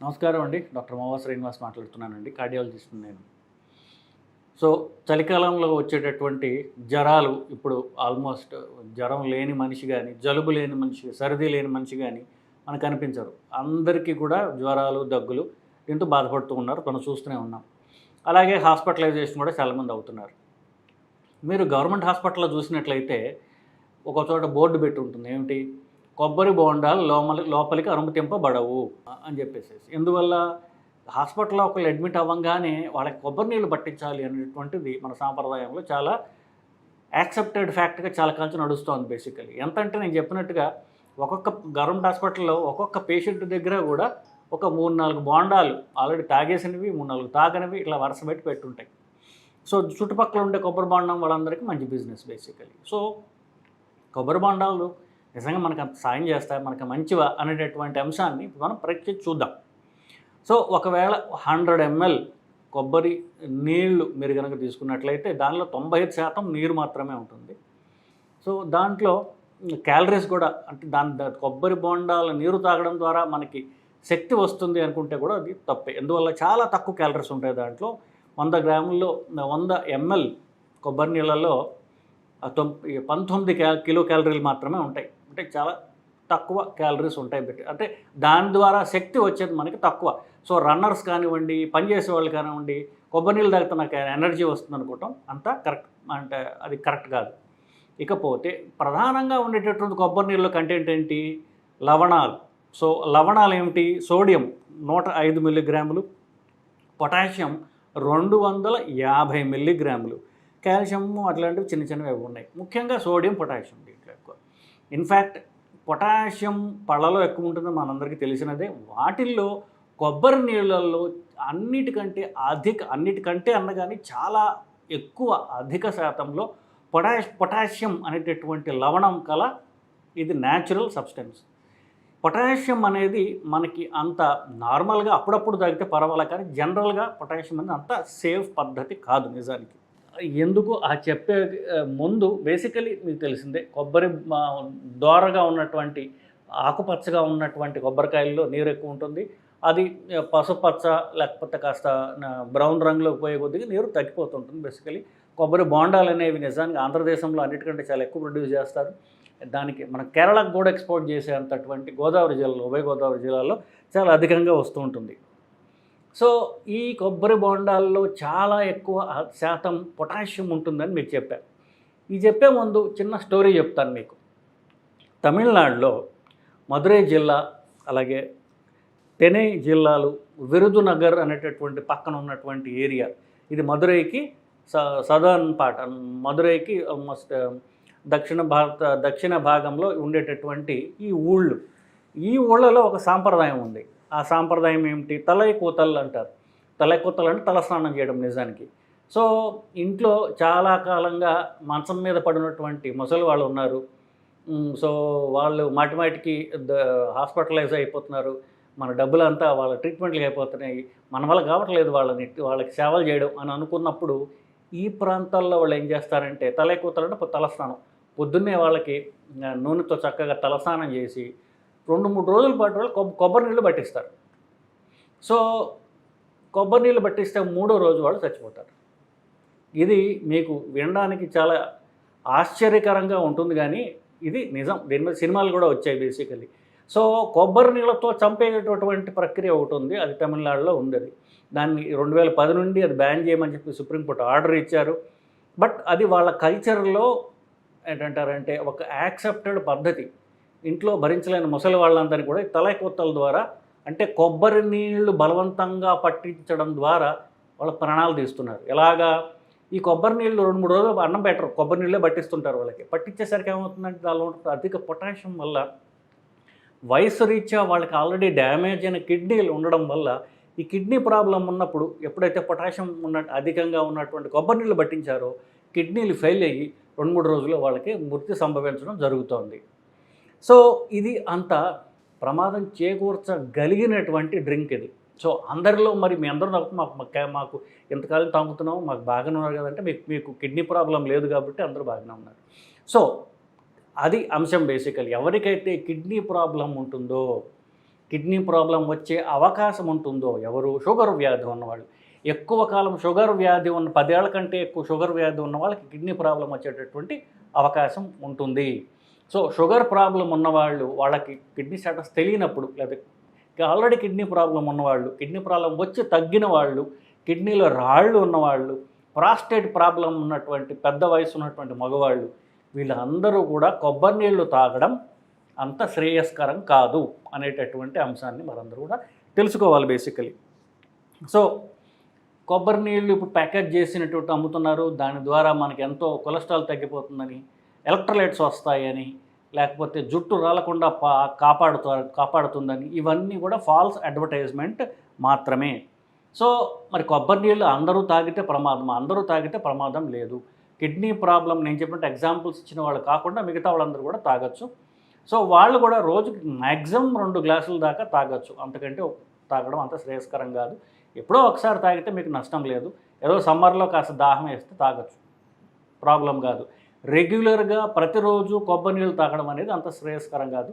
నమస్కారం అండి. డాక్టర్ మోవా శ్రీనివాస్ మాట్లాడుతున్నానండి. కార్డియాలజిస్ట్ నేను. సో చలికాలంలో వచ్చేటటువంటి జ్వరాలు ఇప్పుడు ఆల్మోస్ట్ జ్వరం లేని మనిషి కానీ, జలుబు లేని మనిషి, సర్ది లేని మనిషి కానీ మనకు కనిపించరు. అందరికీ కూడా జ్వరాలు, దగ్గులు దీంతో బాధపడుతూ ఉన్నారు. మనం చూస్తూనే ఉన్నాం. అలాగే హాస్పిటలైజేషన్ కూడా చాలామంది అవుతున్నారు. మీరు గవర్నమెంట్ హాస్పిటల్లో చూసినట్లయితే ఒక చోట బోర్డు పెట్టి ఉంటుంది. ఏమిటి? కొబ్బరి బోండాలు లోపలికి అనుమతింపబడవు అని చెప్పేసి. ఎందువల్ల? హాస్పిటల్లో ఒకళ్ళు అడ్మిట్ అవ్వగానే వాళ్ళకి కొబ్బరి నీళ్ళు పట్టించాలి అనేటువంటిది మన సాంప్రదాయంలో చాలా యాక్సెప్టెడ్ ఫ్యాక్ట్గా చాలా కాలం నడుస్తోంది బేసికలీ. ఎంత అంటే నేను చెప్పినట్టుగా ఒక్కొక్క గవర్నమెంట్ హాస్పిటల్లో ఒక్కొక్క పేషెంట్ దగ్గర కూడా ఒక 3-4 బోండాలు ఆల్రెడీ తాగేసినవి, 3-4 తాగనివి ఇట్లా వరుస పెట్టుంటాయి. సో చుట్టుపక్కల ఉండే కొబ్బరి బోండం వాళ్ళందరికీ మంచి బిజినెస్ బేసికలీ. సో కొబ్బరి బోండాలు నిజంగా మనకు అంత సాయం చేస్తాయి, మనకు మంచివా అనేటటువంటి అంశాన్ని మనం పరీక్షించి చూద్దాం. సో ఒకవేళ 100 ml కొబ్బరి నీళ్లు మీరు కనుక తీసుకున్నట్లయితే దానిలో 95% నీరు మాత్రమే ఉంటుంది. సో దాంట్లో క్యాలరీస్ కూడా అంటే కొబ్బరి బోండాల నీరు తాగడం ద్వారా మనకి శక్తి వస్తుంది అనుకుంటే కూడా అది తప్పే. ఎందువల్ల చాలా తక్కువ క్యాలరీస్ ఉంటాయి దాంట్లో. 100 గ్రాముల్లో 100 ml కొబ్బరి నీళ్ళలో 19 కిలో క్యాలరీలు మాత్రమే ఉంటాయి. అంటే చాలా తక్కువ క్యాలరీస్ ఉంటాయి. అంటే దాని ద్వారా శక్తి వచ్చేది మనకి తక్కువ. సో రన్నర్స్ కానివ్వండి, పనిచేసే వాళ్ళు కానివ్వండి, కొబ్బరి నీళ్ళు తాగితే నాకు ఎనర్జీ వస్తుంది అనుకోవటం అంతా కరెక్ట్ అంటే అది కరెక్ట్ కాదు. ఇకపోతే ప్రధానంగా ఉండేటటువంటి కొబ్బరి నీళ్ళలో కంటెంట్ ఏంటి? లవణాలు. సో లవణాలు ఏమిటి? సోడియం 105 మిల్లీగ్రాములు, పొటాషియం 250 మిల్లీగ్రాములు, కాల్షియము అట్లాంటివి చిన్న చిన్నవి ఉన్నాయి. ముఖ్యంగా సోడియం, పొటాషియం దీంట్లో ఎక్కువ. ఇన్ఫ్యాక్ట్ పొటాషియం పళ్ళలో ఎక్కువ ఉంటుందో మనందరికీ తెలిసినదే. వాటిల్లో కొబ్బరి నీళ్ళల్లో అన్నిటికంటే అన్నగాని చాలా ఎక్కువ అధిక శాతంలో పొటాషియం అనేటటువంటి లవణం కల ఇది న్యాచురల్ సబ్స్టెన్స్. పొటాషియం అనేది మనకి అంత నార్మల్గా అప్పుడప్పుడు తాగితే పర్వాలేదు, కానీ జనరల్గా పొటాషియం అనేది అంత సేఫ్ పద్ధతి కాదు నిజానికి. ఎందుకు ఆ చెప్పే ముందు బేసికలీ మీకు తెలిసిందే, కొబ్బరి దోరగా ఉన్నటువంటి ఆకుపచ్చగా ఉన్నటువంటి కొబ్బరికాయల్లో నీరు ఎక్కువ ఉంటుంది. అది పసుపచ్చ లేకపోతే కాస్త బ్రౌన్ రంగులోకి పోయే కొద్దిగా నీరు తగ్గిపోతుంటుంది. బేసికలీ కొబ్బరి బోండాలు అనేవి నిజానికి ఆంధ్రదేశంలో అన్నిటికంటే చాలా ఎక్కువ ప్రొడ్యూస్ చేస్తారు. దానికి మన కేరళకు కూడా ఎక్స్పోర్ట్ చేసేంతటువంటి గోదావరి జిల్లాలో, ఉభయ గోదావరి జిల్లాలో చాలా అధికంగా వస్తూ ఉంటుంది. సో ఈ కొబ్బరి బోండాల్లో చాలా ఎక్కువ శాతం పొటాషియం ఉంటుందని మీకు చెప్పాను. ఈ చెప్పే ముందు చిన్న స్టోరీ చెప్తాను మీకు. తమిళనాడులో మదురై జిల్లా, అలాగే తెనై జిల్లాలు, విరుదునగర్ అనేటటువంటి పక్కన ఉన్నటువంటి ఏరియా, ఇది మదురైకి సదర్న్ పార్ట్, మదురైకి ఆల్మోస్ట్ దక్షిణ భాగంలో ఉండేటటువంటి ఈ ఊళ్ళలో ఒక సాంప్రదాయం ఉంది. ఆ సాంప్రదాయం ఏమిటి? తలై కూతలు అంటారు. తలై కూతలు అంటే తలస్నానం చేయడం నిజానికి. సో ఇంట్లో చాలా కాలంగా మంచం మీద పడినటువంటి ముసలి వాళ్ళు ఉన్నారు. సో వాళ్ళు మాటికి హాస్పిటలైజ్ అయిపోతున్నారు. మన డబ్బులంతా వాళ్ళ ట్రీట్మెంట్లకు అయిపోతున్నాయి, మన వల్ల కావట్లేదు వాళ్ళకి సేవలు చేయడం అని అనుకున్నప్పుడు ఈ ప్రాంతాల్లో వాళ్ళు ఏం చేస్తారంటే తలై కూతలు అంటే తలస్నానం. పొద్దున్నే వాళ్ళకి నూనెతో చక్కగా తలస్నానం చేసి 2-3 రోజుల పాటు వాళ్ళు కొబ్బరి నీళ్ళు పట్టిస్తారు. సో కొబ్బరి నీళ్ళు పట్టిస్తే 3వ రోజు వాళ్ళు చచ్చిపోతారు. ఇది మీకు వినడానికి చాలా ఆశ్చర్యకరంగా ఉంటుంది, కానీ ఇది నిజం. దీని మీద సినిమాలు కూడా వచ్చాయి బేసికలీ. సో కొబ్బరి నీళ్ళతో చంపేటటువంటి ప్రక్రియ ఒకటి ఉంది, అది తమిళనాడులో ఉంది. దాన్ని 2010 నుండి అది బ్యాన్ చేయమని చెప్పి సుప్రీంకోర్టు ఆర్డర్ ఇచ్చారు. బట్ అది వాళ్ళ కల్చర్లో ఏంటంటారంటే ఒక యాక్సెప్టెడ్ పద్ధతి. ఇంట్లో భరించలేని ముసలి వాళ్ళందరినీ కూడా తలై కూతల ద్వారా, అంటే కొబ్బరి నీళ్లు బలవంతంగా పట్టించడం ద్వారా వాళ్ళ ప్రాణాలు తీస్తున్నారు. ఎలాగా? ఈ కొబ్బరి నీళ్ళు 2-3 రోజులు అన్నం పెట్టరు, కొబ్బరి నీళ్ళే పట్టిస్తుంటారు. వాళ్ళకి పట్టించేసరికి ఏమవుతుందంటే దానిలో అధిక పొటాషియం వల్ల వయసు రీత్యా వాళ్ళకి ఆల్రెడీ డ్యామేజ్ అయిన కిడ్నీలు ఉండడం వల్ల ఈ కిడ్నీ ప్రాబ్లం ఉన్నప్పుడు ఎప్పుడైతే పొటాషియం అధికంగా ఉన్నటువంటి కొబ్బరి నీళ్ళు పట్టించారో కిడ్నీలు ఫెయిల్ అయ్యి 2-3 రోజుల్లో వాళ్ళకి మృతి సంభవించడం జరుగుతోంది. సో ఇది అంత ప్రమాదం చేకూర్చగలిగినటువంటి డ్రింక్ ఇది. సో అందరిలో మరి మీ అందరూ మాకు ఎంతకాలం తాగుతున్నాం, మాకు బాగానే ఉన్నారు కదంటే మీకు కిడ్నీ ప్రాబ్లం లేదు కాబట్టి అందరూ బాగానే ఉన్నారు. సో అది అంశం. బేసికల్ ఎవరికైతే కిడ్నీ ప్రాబ్లం ఉంటుందో కిడ్నీ ప్రాబ్లం వచ్చే అవకాశం ఉంటుందో ఎవరు షుగర్ వ్యాధి ఉన్నవాళ్ళు. ఎక్కువ కాలం షుగర్ వ్యాధి ఉన్న 10 ఏళ్ల కంటే ఎక్కువ షుగర్ వ్యాధి ఉన్న వాళ్ళకి కిడ్నీ ప్రాబ్లం వచ్చేటటువంటి అవకాశం ఉంటుంది. సో షుగర్ ప్రాబ్లం ఉన్నవాళ్ళు, వాళ్ళకి కిడ్నీ స్టేటస్ తెలియనప్పుడు, లేదా ఆల్రెడీ కిడ్నీ ప్రాబ్లం ఉన్నవాళ్ళు, కిడ్నీ ప్రాబ్లం వచ్చి తగ్గిన వాళ్ళు, కిడ్నీలో రాళ్ళు ఉన్నవాళ్ళు, ప్రాస్టేట్ ప్రాబ్లం ఉన్నటువంటి పెద్ద వయసు ఉన్నటువంటి మగవాళ్ళు, వీళ్ళందరూ కూడా కొబ్బరి నీళ్ళు తాగడం అంత శ్రేయస్కరం కాదు అనేటటువంటి అంశాన్ని మనందరూ కూడా తెలుసుకోవాలి బేసికలీ. సో కొబ్బరి నీళ్ళు ఇప్పుడు ప్యాకేజ్ చేసినటువంటి అమ్ముతున్నారు, దాని ద్వారా మనకి ఎంతో కొలెస్ట్రాల్ తగ్గిపోతుందని, ఎలక్ట్రోలైట్స్ వస్తాయని, లేకపోతే జుట్టు రాలకుండా కాపాడుతుందని, ఇవన్నీ కూడా ఫాల్స్ అడ్వర్టైజ్మెంట్ మాత్రమే. సో మరి కొబ్బరి నీళ్ళు అందరూ తాగితే ప్రమాదం, అందరూ తాగితే ప్రమాదం లేదు. కిడ్నీ ప్రాబ్లం నేను చెప్పినట్టు ఎగ్జాంపుల్స్ ఇచ్చిన వాళ్ళు కాకుండా మిగతా వాళ్ళందరూ కూడా తాగొచ్చు. సో వాళ్ళు కూడా రోజుకి మ్యాక్సిమం 2 గ్లాసుల దాకా తాగొచ్చు, అంతకంటే తాగడం అంత శ్రేయస్కరం కాదు. ఎప్పుడో ఒకసారి తాగితే మీకు నష్టం లేదు, ఏదో సమ్మర్లో కాస్త దాహం వేస్తే తాగొచ్చు, ప్రాబ్లం కాదు. రెగ్యులర్గా ప్రతిరోజు కొబ్బరి నీళ్ళు తాగడం అనేది అంత శ్రేయస్కరం కాదు.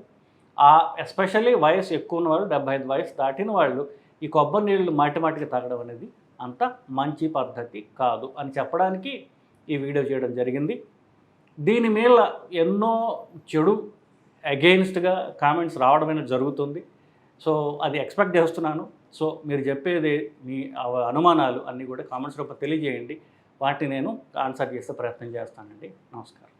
ఎస్పెషల్లీ వయసు ఎక్కువ ఉన్నవాళ్ళు, 75 వయసు దాటిన వాళ్ళు ఈ కొబ్బరి నీళ్ళు మాటిమాటికి తాగడం అనేది అంత మంచి పద్ధతి కాదు అని చెప్పడానికి ఈ వీడియో చేయడం జరిగింది. దీని మీద ఎన్నో చెడు అగెయిన్స్ట్గా కామెంట్స్ రావడం అనేది జరుగుతుంది. సో అది ఎక్స్పెక్ట్ చేస్తున్నాను. సో మీరు చెప్పేది మీ అనుమానాలు అన్నీ కూడా కామెంట్స్ రూపంలో తెలియజేయండి, వాటిని నేను ఆన్సర్ చేసే ప్రయత్నం చేస్తానండి. నమస్కారం.